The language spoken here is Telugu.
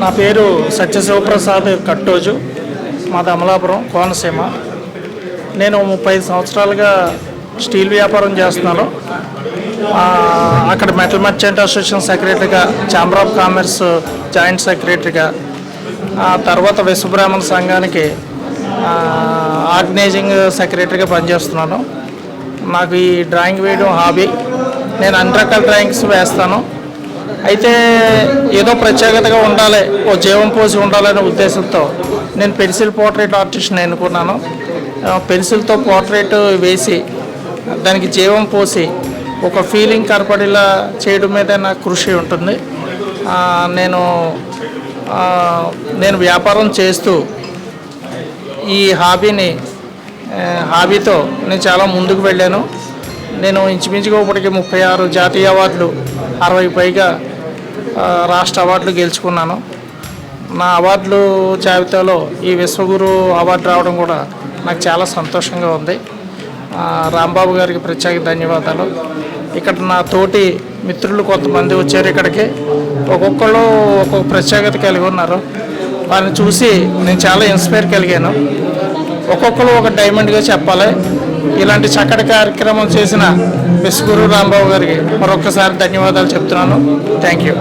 నా పేరు సత్యశివప్రసాద్ కట్టోజు, మాది అమలాపురం కోనసీమ. నేను 35 సంవత్సరాలుగా స్టీల్ వ్యాపారం చేస్తున్నాను. అక్కడ మెటల్ మర్చెంట్ అసోసియేషన్ సెక్రటరీగా, ఛాంబర్ ఆఫ్ కామర్స్ జాయింట్ సెక్రటరీగా, తర్వాత విశ్వబ్రాహ్మణ సంఘానికి ఆర్గనైజింగ్ సెక్రటరీగా పనిచేస్తున్నాను. నాకు ఈ డ్రాయింగ్ వేయడం హాబీ. నేను అన్ని రకాల డ్రాయింగ్స్ వేస్తాను. అయితే ఏదో ప్రత్యేకతగా ఉండాలి, ఓ జీవం పోసి ఉండాలనే ఉద్దేశంతో నేను పెన్సిల్ పోర్ట్రేట్ ఆర్టిస్ట్ని ఎన్నుకున్నాను. పెన్సిల్తో పోర్ట్రేట్ వేసి దానికి జీవం పోసి ఒక ఫీలింగ్ కనపడేలా చేయడం మీద నాకు కృషి ఉంటుంది. నేను వ్యాపారం చేస్తూ ఈ హాబీతో నేను చాలా ముందుకు వెళ్ళాను. నేను ఇంచుమించుగా ఇప్పటికి 36 జాతీయ అవార్డులు, 60 పైగా రాష్ట్ర అవార్డులు గెలుచుకున్నాను. నా అవార్డులు జాబితాలో ఈ విశ్వగురు అవార్డు రావడం కూడా నాకు చాలా సంతోషంగా ఉంది. రాంబాబు గారికి ప్రత్యేక ధన్యవాదాలు. ఇక్కడ నా తోటి మిత్రులు కొంతమంది వచ్చారు ఇక్కడికి. ఒక్కొక్కళ్ళు ఒక్కొక్క ప్రత్యేకత కలిగి ఉన్నారు. వారిని చూసి నేను చాలా ఇన్స్పైర్ కలిగాను. ఒక్కొక్కరు ఒక డైమండ్గా చెప్పాలి. ఇలాంటి చక్కటి కార్యక్రమం చేసిన విశ్వగురు రాంబాబు గారికి మరొకసారి ధన్యవాదాలు చెప్తున్నాను. Thank you.